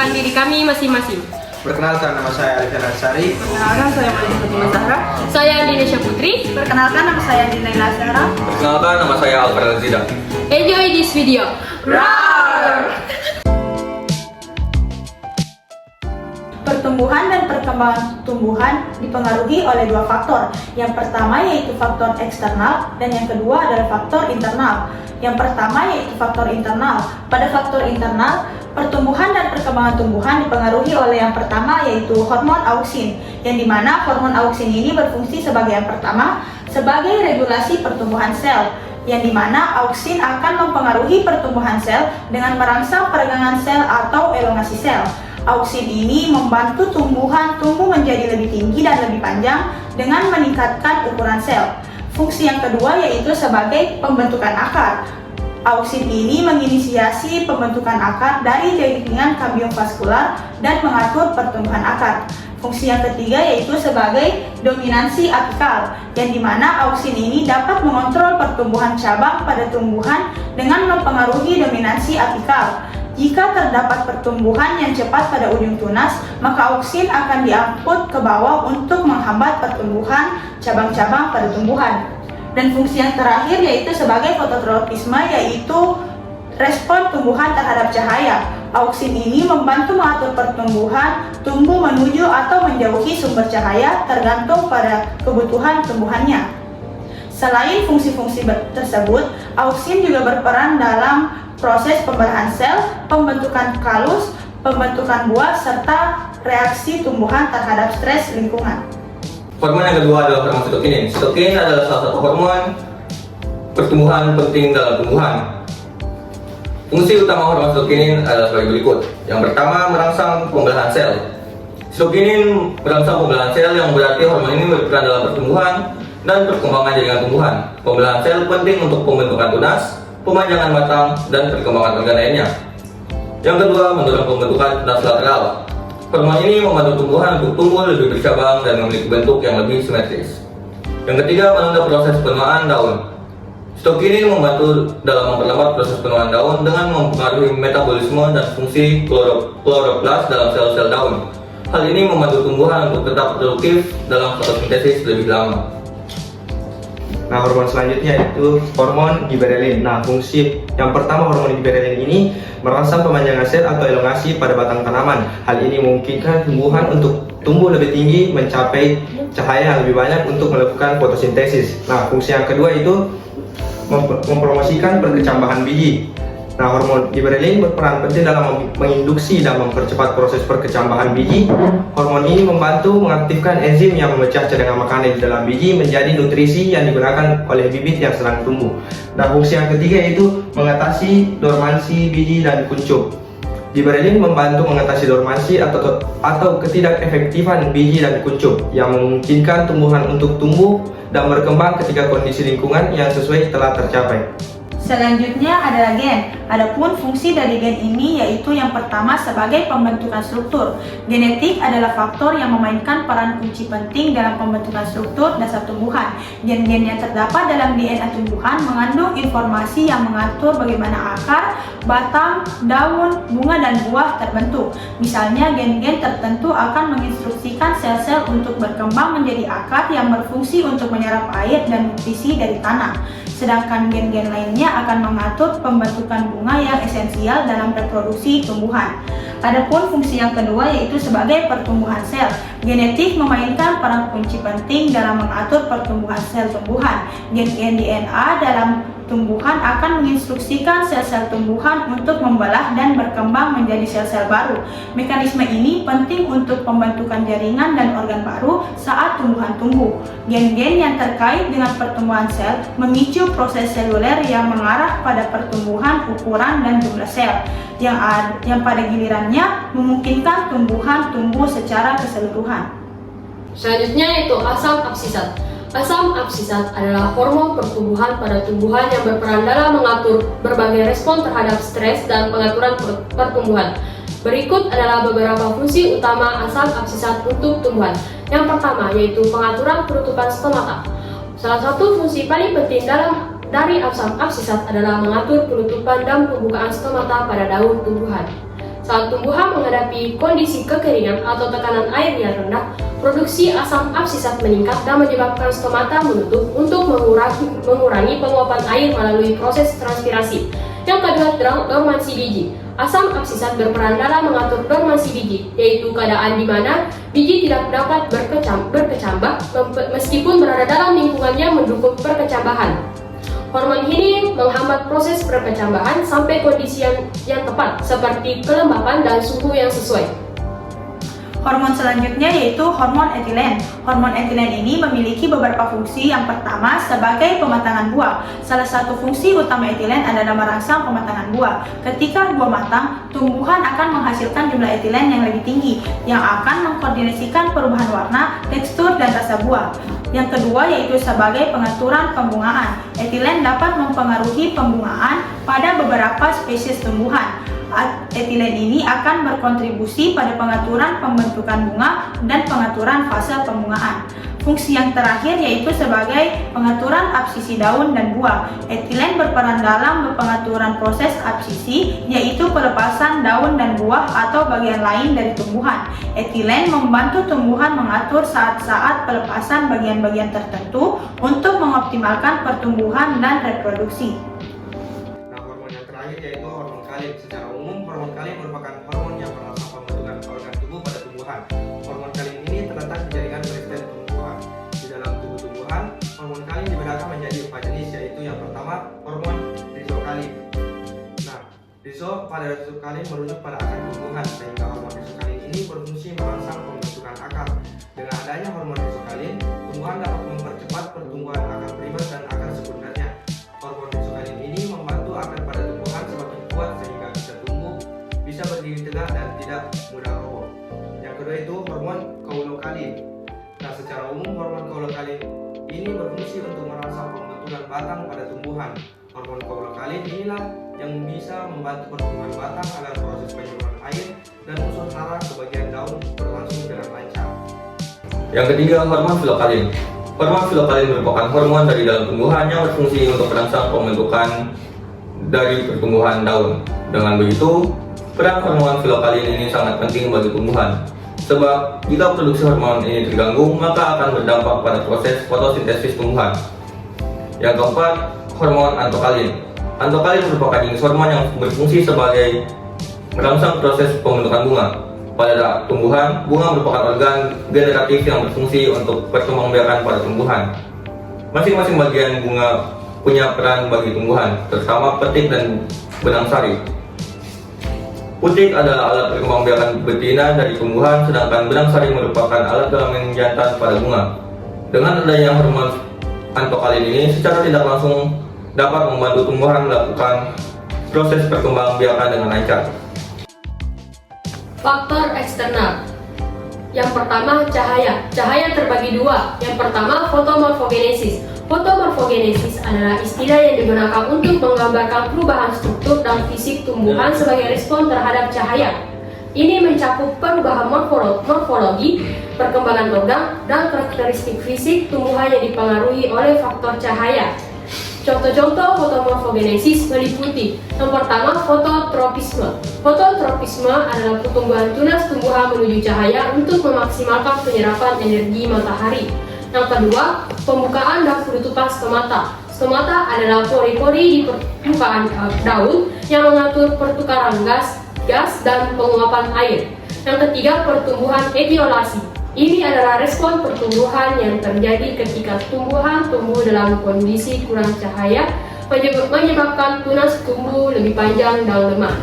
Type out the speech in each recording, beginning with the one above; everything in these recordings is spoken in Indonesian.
tentang diri kami masing-masing. Perkenalkan, nama saya Alfian Ansari. Perkenalkan, saya Maria Fatimah Zahra. Saya Dinesha Putri. Perkenalkan, nama saya Dina Lasara. Perkenalkan, nama saya Alfred Zida. Enjoy this video. Pertumbuhan dan perkembangan tumbuhan dipengaruhi oleh dua faktor. Yang pertama yaitu faktor eksternal dan yang kedua adalah faktor internal. Yang pertama yaitu faktor internal. Pada faktor internal, pertumbuhan dan perkembangan tumbuhan dipengaruhi oleh yang pertama yaitu hormon auksin, yang dimana hormon auksin ini berfungsi sebagai yang pertama sebagai regulasi pertumbuhan sel, yang dimana auksin akan mempengaruhi pertumbuhan sel dengan merangsang peregangan sel atau elongasi sel. Auksin ini membantu tumbuhan tumbuh menjadi lebih tinggi dan lebih panjang dengan meningkatkan ukuran sel. Fungsi yang kedua yaitu sebagai pembentukan akar. Auksin ini menginisiasi pembentukan akar dari jaringan kambium vaskular dan mengatur pertumbuhan akar. Fungsi yang ketiga yaitu sebagai dominansi apikal, yang dimana auksin ini dapat mengontrol pertumbuhan cabang pada tumbuhan dengan mempengaruhi dominansi apikal. Jika terdapat pertumbuhan yang cepat pada ujung tunas, maka auksin akan diangkut ke bawah untuk menghambat pertumbuhan cabang-cabang pada tumbuhan. Dan fungsi yang terakhir yaitu sebagai fototropisme, yaitu respon tumbuhan terhadap cahaya. Auksin ini membantu mengatur pertumbuhan tumbuh menuju atau menjauhi sumber cahaya tergantung pada kebutuhan tumbuhannya. Selain fungsi-fungsi tersebut, auksin juga berperan dalam proses pemberahan sel, pembentukan kalus, pembentukan buah, serta reaksi tumbuhan terhadap stres lingkungan. Hormon yang kedua adalah hormon sitokinin. Sitokinin adalah salah satu hormon pertumbuhan penting dalam tumbuhan. Fungsi utama hormon sitokinin adalah sebagai berikut. Yang pertama, merangsang pembelahan sel. Sitokinin merangsang pembelahan sel, yang berarti hormon ini berperan dalam pertumbuhan dan perkembangan jaringan tumbuhan. Pembelahan sel penting untuk pembentukan tunas, pemanjangan batang, dan perkembangan organ lainnya. Yang kedua, mendorong pembentukan tunas lateral. Hormon ini membantu tumbuhan untuk tumbuh lebih bercabang dan memiliki bentuk yang lebih simetris. Yang ketiga, menunda proses penuaan daun. Sitokinin membantu dalam memperlambat proses penuaan daun dengan mempengaruhi metabolisme dan fungsi kloroplas dalam sel-sel daun. Hal ini membantu tumbuhan untuk tetap produktif dalam fotosintesis lebih lama. Nah, hormon selanjutnya yaitu hormon giberelin. Nah, fungsi yang pertama hormon giberelin ini merangsang pemanjangan sel atau elongasi pada batang tanaman. Hal ini memungkinkan tumbuhan untuk tumbuh lebih tinggi, mencapai cahaya yang lebih banyak untuk melakukan fotosintesis. Nah, fungsi yang kedua itu mempromosikan perkecambahan biji. Nah, hormon giberelin berperan penting dalam menginduksi dan mempercepat proses perkecambahan biji. Hormon ini membantu mengaktifkan enzim yang memecah cadangan makanan di dalam biji menjadi nutrisi yang digunakan oleh bibit yang sedang tumbuh. Nah, fungsi yang ketiga yaitu mengatasi dormansi biji dan kuncup. Giberelin membantu mengatasi dormansi atau ketidakefektifan biji dan kuncup yang memungkinkan tumbuhan untuk tumbuh dan berkembang ketika kondisi lingkungan yang sesuai telah tercapai. Selanjutnya adalah gen. Adapun fungsi dari gen ini yaitu yang pertama sebagai pembentukan struktur. Genetik adalah faktor yang memainkan peran kunci penting dalam pembentukan struktur dasar tumbuhan. Gen-gen yang terdapat dalam DNA tumbuhan mengandung informasi yang mengatur bagaimana akar, batang, daun, bunga, dan buah terbentuk. Misalnya, gen-gen tertentu akan menginstruksikan sel-sel untuk berkembang menjadi akar yang berfungsi untuk menyerap air dan nutrisi dari tanah. Sedangkan gen-gen lainnya akan mengatur pembentukan bunga yang esensial dalam reproduksi tumbuhan. Adapun fungsi yang kedua yaitu sebagai pertumbuhan sel. Genetik memainkan peran kunci penting dalam mengatur pertumbuhan sel tumbuhan. Gen-gen DNA dalam tumbuhan akan menginstruksikan sel-sel tumbuhan untuk membelah dan berkembang menjadi sel-sel baru. Mekanisme ini penting untuk pembentukan jaringan dan organ baru saat tumbuhan tumbuh. Gen-gen yang terkait dengan pertumbuhan sel memicu proses seluler yang mengarah pada pertumbuhan ukuran dan jumlah sel, yang pada gilirannya memungkinkan tumbuhan tumbuh secara keseluruhan. Selanjutnya yaitu asam absisat. Asam absisat adalah hormon pertumbuhan pada tumbuhan yang berperan dalam mengatur berbagai respon terhadap stres dan pengaturan pertumbuhan. Berikut adalah beberapa fungsi utama asam absisat untuk tumbuhan. Yang pertama yaitu pengaturan penutupan stomata. Salah satu fungsi paling penting dari asam absisat adalah mengatur penutupan dan pembukaan stomata pada daun tumbuhan. Saat tumbuhan menghadapi kondisi kekeringan atau tekanan air yang rendah, produksi asam absisat meningkat dan menyebabkan stomata menutup untuk mengurangi penguapan air melalui proses transpirasi. Yang kedua, dormansi biji. Asam absisat berperan dalam mengatur dormansi biji, yaitu keadaan di mana biji tidak dapat berkecambah meskipun berada dalam lingkungan yang mendukung perkecambahan. Hormon ini menghambat proses perkecambahan sampai kondisi yang tepat, seperti kelembapan dan suhu yang sesuai. Hormon selanjutnya yaitu hormon etilen. Hormon etilen ini memiliki beberapa fungsi. Yang pertama, sebagai pematangan buah. Salah satu fungsi utama etilen adalah merangsang pematangan buah. Ketika buah matang, tumbuhan akan menghasilkan jumlah etilen yang lebih tinggi, yang akan mengkoordinasikan perubahan warna, tekstur, dan rasa buah. Yang kedua yaitu sebagai pengaturan pembungaan. Etilen dapat mempengaruhi pembungaan pada beberapa spesies tumbuhan. Etilen ini akan berkontribusi pada pengaturan pembentukan bunga dan pengaturan fase pembungaan. Fungsi yang terakhir yaitu sebagai pengaturan absisi daun dan buah. Etilen berperan dalam pengaturan proses absisi, yaitu pelepasan daun dan buah atau bagian lain dari tumbuhan. Etilen membantu tumbuhan mengatur saat-saat pelepasan bagian-bagian tertentu untuk mengoptimalkan pertumbuhan dan reproduksi. Nah, hormon yang terakhir yaitu hormon kalin. Secara umum, hormon kalin merupakan hormon yang merangsang pembentukan organ tubuh pada tumbuhan. Hormon kalin ini terletak di jaringan meristem tumbuhan. Di dalam tubuh tumbuhan, hormon kalin dibedakan menjadi 4 jenis, yaitu yang pertama, hormon rizokalin. Nah, pada rizokalin merujuk pada akar tumbuhan, sehingga hormon rizokalin ini berfungsi merangsang pembentukan akar. Dengan adanya hormon rizokalin, tumbuhan dapat mempercepat pertumbuhan akar primer dan akar sekundernya. Hormon rizokalin ini membantu akar pada tumbuhan semakin kuat sehingga bisa tumbuh, bisa berdiri tegak dan tidak mudah roboh. Yang kedua itu hormon kaulokalin. Nah, secara umum hormon kaulokalin ini berfungsi untuk merangsang pembentukan batang pada tumbuhan. Hormon kaulokalin inilah yang bisa membantu pertumbuhan batang agar proses penyaluran air dan unsur hara ke bagian daun berlangsung dengan lancar. Yang ketiga, hormon filokalin. Hormon filokalin merupakan hormon dari dalam tumbuhan yang berfungsi untuk merangsang pembentukan dari pertumbuhan daun. Dengan begitu, peran hormon filokalin ini sangat penting bagi tumbuhan. Sebab jika produksi hormon ini terganggu, maka akan berdampak pada proses fotosintesis tumbuhan. Yang keempat, hormon antokalin. Antokalin merupakan jenis hormon yang berfungsi sebagai merangsang proses pembentukan bunga. Pada tumbuhan, bunga merupakan organ generatif yang berfungsi untuk perkembangbiakan pada tumbuhan. Masing-masing bagian bunga punya peran bagi tumbuhan, terutama petik dan benang sari. Putik adalah alat perkembangbiakan betina dari tumbuhan, sedangkan benang sari merupakan alat kelamin jantan pada bunga. Dengan adanya hormon antokalin ini, secara tidak langsung dapat membantu tumbuhan melakukan proses perkembangbiakan dengan lancar. Faktor eksternal. Yang pertama, cahaya. Cahaya terbagi dua. Yang pertama, fotomorfogenesis. Fotomorfogenesis adalah istilah yang digunakan untuk menggambarkan perubahan struktur dan fisik tumbuhan sebagai respon terhadap cahaya. Ini mencakup perubahan morfologi, perkembangan organ, dan karakteristik fisik tumbuhan yang dipengaruhi oleh faktor cahaya. Contoh-contoh fotomorfogenesis meliputi: yang pertama, fototropisme. Fototropisme adalah pertumbuhan tunas tumbuhan menuju cahaya untuk memaksimalkan penyerapan energi matahari. Yang kedua, pembukaan dan penutupan stomata. Stomata adalah pori-pori di permukaan daun yang mengatur pertukaran gas dan penguapan air. Yang ketiga, pertumbuhan etiolasi. Ini adalah respon pertumbuhan yang terjadi ketika tumbuhan tumbuh dalam kondisi kurang cahaya, menyebabkan tunas tumbuh lebih panjang dan lemah.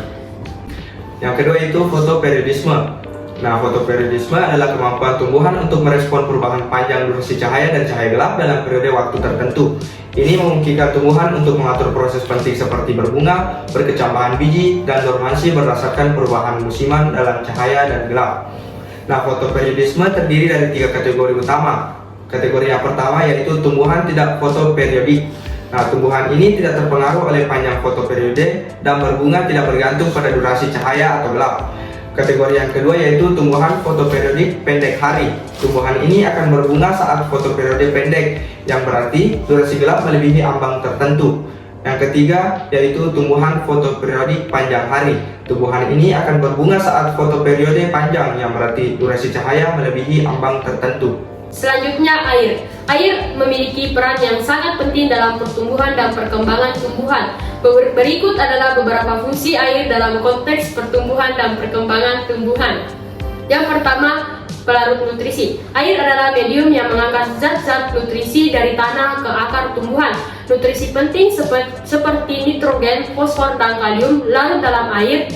Yang kedua itu fotoperiodisme. Nah, fotoperiodisme adalah kemampuan tumbuhan untuk merespon perubahan panjang durasi cahaya dan cahaya gelap dalam periode waktu tertentu. Ini memungkinkan tumbuhan untuk mengatur proses penting seperti berbunga, berkecambahan biji, dan dormansi berdasarkan perubahan musiman dalam cahaya dan gelap. Nah, fotoperiodisme terdiri dari 3 kategori utama. Kategori yang pertama yaitu tumbuhan tidak fotoperiodik. Nah, tumbuhan ini tidak terpengaruh oleh panjang fotoperiode dan berbunga tidak bergantung pada durasi cahaya atau gelap. Kategori yang kedua yaitu tumbuhan fotoperiodik pendek hari. Tumbuhan ini akan berbunga saat fotoperiode pendek, yang berarti durasi gelap melebihi ambang tertentu. Yang ketiga yaitu tumbuhan fotoperiodik panjang hari. Tumbuhan ini akan berbunga saat fotoperiode panjang, yang berarti durasi cahaya melebihi ambang tertentu. Selanjutnya, air. Air memiliki peran yang sangat penting dalam pertumbuhan dan perkembangan tumbuhan. Berikut adalah beberapa fungsi air dalam konteks pertumbuhan dan perkembangan tumbuhan. Yang pertama, pelarut nutrisi. Air adalah medium yang mengangkat zat-zat nutrisi dari tanah ke akar tumbuhan. Nutrisi penting seperti nitrogen, fosfor, dan kalium larut dalam air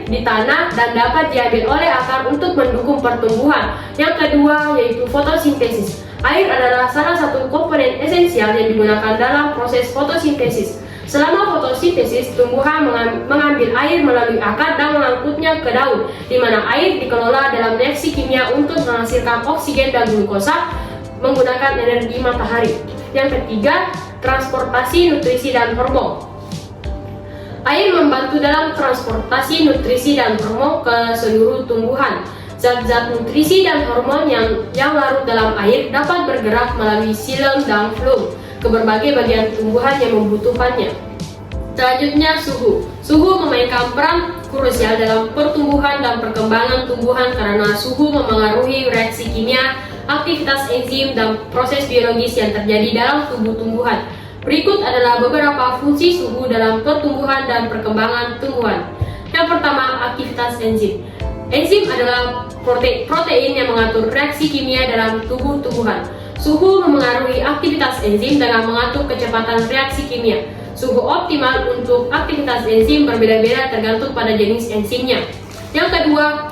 di tanah dan dapat diambil oleh akar untuk mendukung pertumbuhan. Yang kedua yaitu fotosintesis. Air adalah salah satu komponen esensial yang digunakan dalam proses fotosintesis. Selama fotosintesis, tumbuhan mengambil air melalui akar dan mengangkutnya ke daun, di mana air dikelola dalam reaksi kimia untuk menghasilkan oksigen dan glukosa menggunakan energi matahari. Yang ketiga, transportasi nutrisi dan hormon. Air membantu dalam transportasi nutrisi dan hormon ke seluruh tumbuhan. Zat-zat nutrisi dan hormon yang larut dalam air dapat bergerak melalui xilem dan floem ke berbagai bagian tumbuhan yang membutuhkannya. Selanjutnya, suhu. Suhu memainkan peran krusial dalam pertumbuhan dan perkembangan tumbuhan karena suhu memengaruhi reaksi kimia, aktivitas enzim, dan proses biologis yang terjadi dalam tubuh tumbuhan. Berikut adalah beberapa fungsi suhu dalam pertumbuhan dan perkembangan tumbuhan. Yang pertama, aktivitas enzim. Enzim adalah protein yang mengatur reaksi kimia dalam tubuh tumbuhan. Suhu memengaruhi aktivitas enzim dengan mengatur kecepatan reaksi kimia. Suhu optimal untuk aktivitas enzim berbeda-beda tergantung pada jenis enzimnya. Yang kedua,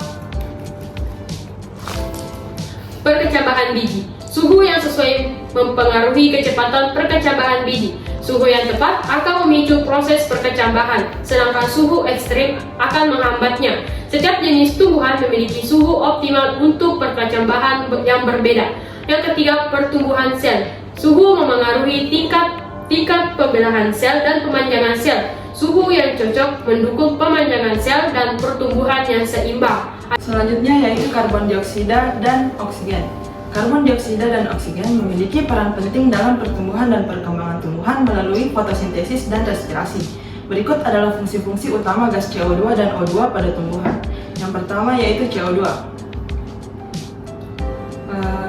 perkecambahan biji. Suhu yang sesuai mempengaruhi kecepatan perkecambahan biji. Suhu yang tepat akan memicu proses perkecambahan, sedangkan suhu ekstrim akan menghambatnya. Setiap jenis tumbuhan memiliki suhu optimal untuk perkecambahan yang berbeda. Yang ketiga, pertumbuhan sel. Suhu memengaruhi tingkat pembelahan sel dan pemanjangan sel. Suhu yang cocok mendukung pemanjangan sel dan pertumbuhan yang seimbang. Selanjutnya yaitu karbon dioksida dan oksigen. Karbon dioksida dan oksigen memiliki peran penting dalam pertumbuhan dan perkembangan tumbuhan melalui fotosintesis dan respirasi. Berikut adalah fungsi-fungsi utama gas CO2 dan O2 pada tumbuhan. Yang pertama yaitu CO2.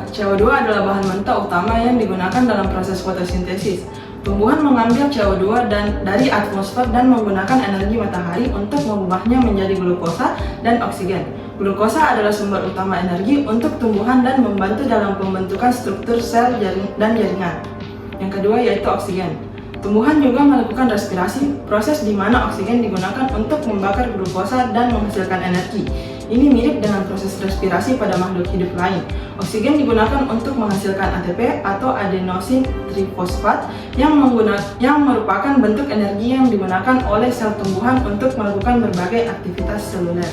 CO2 adalah bahan mentah utama yang digunakan dalam proses fotosintesis. Tumbuhan mengambil CO2 dari atmosfer dan menggunakan energi matahari untuk mengubahnya menjadi glukosa dan oksigen. Glukosa adalah sumber utama energi untuk tumbuhan dan membantu dalam pembentukan struktur sel dan jaringan. Yang kedua yaitu oksigen. Tumbuhan juga melakukan respirasi, proses di mana oksigen digunakan untuk membakar glukosa dan menghasilkan energi. Ini mirip dengan proses respirasi pada makhluk hidup lain. Oksigen digunakan untuk menghasilkan ATP atau adenosin trifosfat yang merupakan bentuk energi yang digunakan oleh sel tumbuhan untuk melakukan berbagai aktivitas seluler.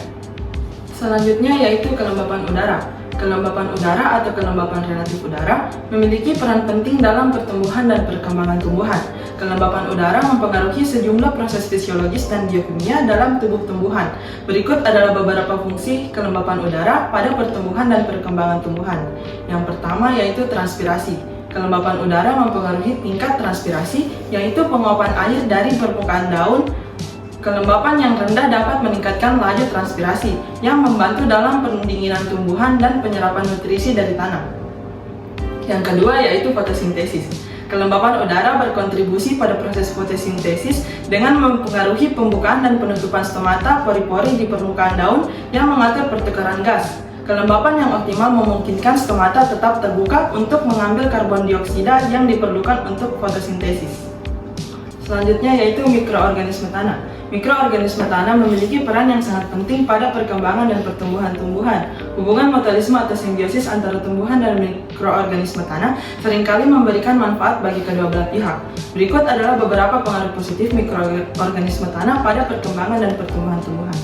Selanjutnya yaitu kelembapan udara. Kelembapan udara atau kelembapan relatif udara memiliki peran penting dalam pertumbuhan dan perkembangan tumbuhan. Kelembapan udara mempengaruhi sejumlah proses fisiologis dan biokimia dalam tubuh tumbuhan. Berikut adalah beberapa fungsi kelembapan udara pada pertumbuhan dan perkembangan tumbuhan. Yang pertama yaitu transpirasi. Kelembapan udara mempengaruhi tingkat transpirasi, yaitu penguapan air dari permukaan daun. Kelembapan yang rendah dapat meningkatkan laju transpirasi yang membantu dalam pendinginan tumbuhan dan penyerapan nutrisi dari tanah. Yang kedua yaitu fotosintesis. Kelembapan udara berkontribusi pada proses fotosintesis dengan mempengaruhi pembukaan dan penutupan stomata pori-pori di permukaan daun yang mengatur pertukaran gas. Kelembapan yang optimal memungkinkan stomata tetap terbuka untuk mengambil karbon dioksida yang diperlukan untuk fotosintesis. Selanjutnya yaitu mikroorganisme tanah. Mikroorganisme tanah memiliki peran yang sangat penting pada perkembangan dan pertumbuhan tumbuhan. Hubungan mutualisme atau simbiosis antara tumbuhan dan mikroorganisme tanah seringkali memberikan manfaat bagi kedua belah pihak. Berikut adalah beberapa pengaruh positif mikroorganisme tanah pada perkembangan dan pertumbuhan tumbuhan.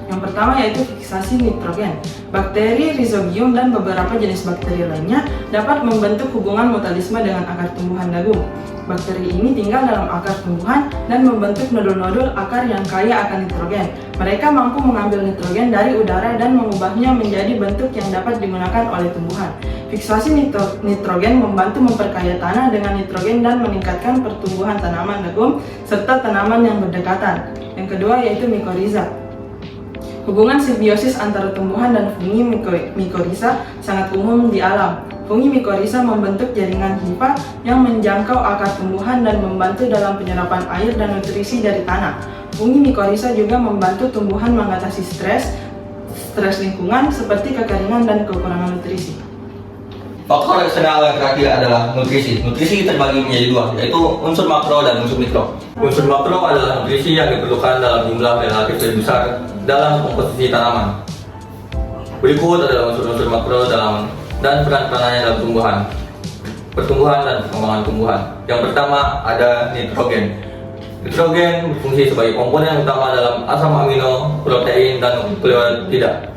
Yang pertama yaitu fiksasi nitrogen. Bakteri, rhizobium, dan beberapa jenis bakteri lainnya dapat membentuk hubungan mutualisme dengan akar tumbuhan dagu. Bakteri ini tinggal dalam akar tumbuhan dan membentuk nodul-nodul akar yang kaya akan nitrogen. Mereka mampu mengambil nitrogen dari udara dan mengubahnya menjadi bentuk yang dapat digunakan oleh tumbuhan. Fiksasi nitrogen membantu memperkaya tanah dengan nitrogen dan meningkatkan pertumbuhan tanaman legum serta tanaman yang berdekatan. Yang kedua yaitu mikoriza. Hubungan simbiosis antara tumbuhan dan fungi mikoriza sangat umum di alam. Fungi mikoriza membentuk jaringan hifa yang menjangkau akar tumbuhan dan membantu dalam penyerapan air dan nutrisi dari tanah. Fungi mikoriza juga membantu tumbuhan mengatasi stres lingkungan seperti kekeringan dan kekurangan nutrisi. Faktor eksternal yang terakhir adalah nutrisi. Nutrisi terbagi menjadi dua, yaitu unsur makro dan unsur mikro. Unsur makro adalah nutrisi yang diperlukan dalam jumlah relatif lebih besar dalam komposisi tanaman. Berikut adalah unsur-unsur makro dan peran-perannya dalam pertumbuhan dan perkembangan tumbuhan. Yang pertama ada nitrogen. Nitrogen berfungsi sebagai komponen utama dalam asam amino, protein, dan nukleotida.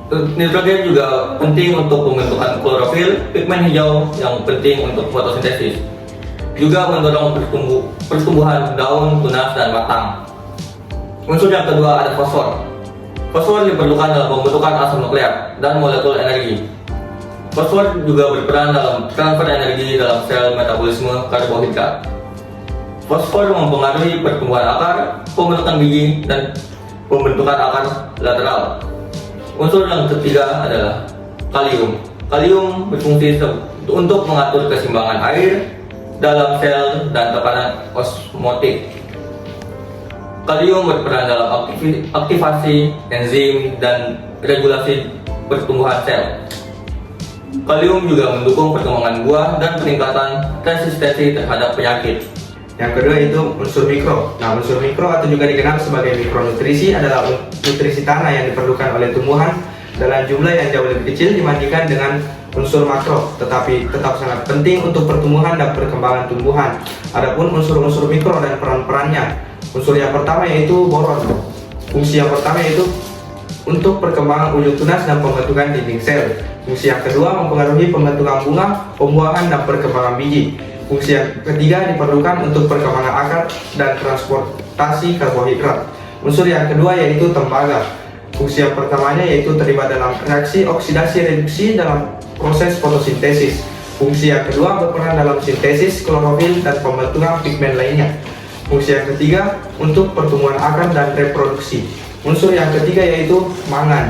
Nitrogen juga penting untuk pembentukan klorofil, pigmen hijau yang penting untuk fotosintesis. Juga mendorong pertumbuhan daun, tunas, dan batang. Unsur yang kedua ada fosfor. Fosfor diperlukan dalam pembentukan asam nukleat dan molekul energi. Fosfor juga berperan dalam transfer energi dalam sel metabolisme karbohidrat. Fosfor mempengaruhi pertumbuhan akar, pembentukan biji, dan pembentukan akar lateral. Unsur yang ketiga adalah kalium. Kalium berfungsi untuk mengatur keseimbangan air dalam sel dan tekanan osmotik. Kalium berperan dalam aktivasi enzim dan regulasi pertumbuhan sel. Kalium juga mendukung perkembangan buah dan peningkatan resistensi terhadap penyakit. Yang kedua itu unsur mikro. Nah, unsur mikro atau juga dikenal sebagai mikronutrisi adalah nutrisi tanah yang diperlukan oleh tumbuhan dalam jumlah yang jauh lebih kecil dibandingkan dengan unsur makro, tetapi tetap sangat penting untuk pertumbuhan dan perkembangan tumbuhan. Adapun unsur-unsur mikro dan peran-perannya. Unsur yang pertama yaitu boron. Fungsi yang pertama yaitu untuk perkembangan ujung tunas dan pembentukan dinding sel. Fungsi yang kedua mempengaruhi pembentukan bunga, pembuahan, dan perkembangan biji. Fungsi yang ketiga diperlukan untuk perkembangan akar dan transportasi karbohidrat. Unsur yang kedua yaitu tembaga. Fungsi yang pertamanya yaitu terlibat dalam reaksi oksidasi reduksi dalam proses fotosintesis. Fungsi yang kedua berperan dalam sintesis klorofil dan pembentukan pigmen lainnya. Fungsi yang ketiga untuk pertumbuhan akar dan reproduksi. Unsur yang ketiga yaitu mangan.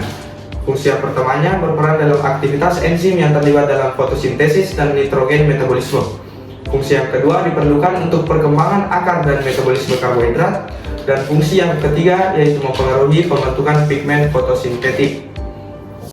Fungsi yang pertamanya berperan dalam aktivitas enzim yang terlibat dalam fotosintesis dan nitrogen metabolisme. Fungsi yang kedua diperlukan untuk perkembangan akar dan metabolisme karbohidrat. Dan fungsi yang ketiga yaitu mempengaruhi pembentukan pigmen fotosintetik.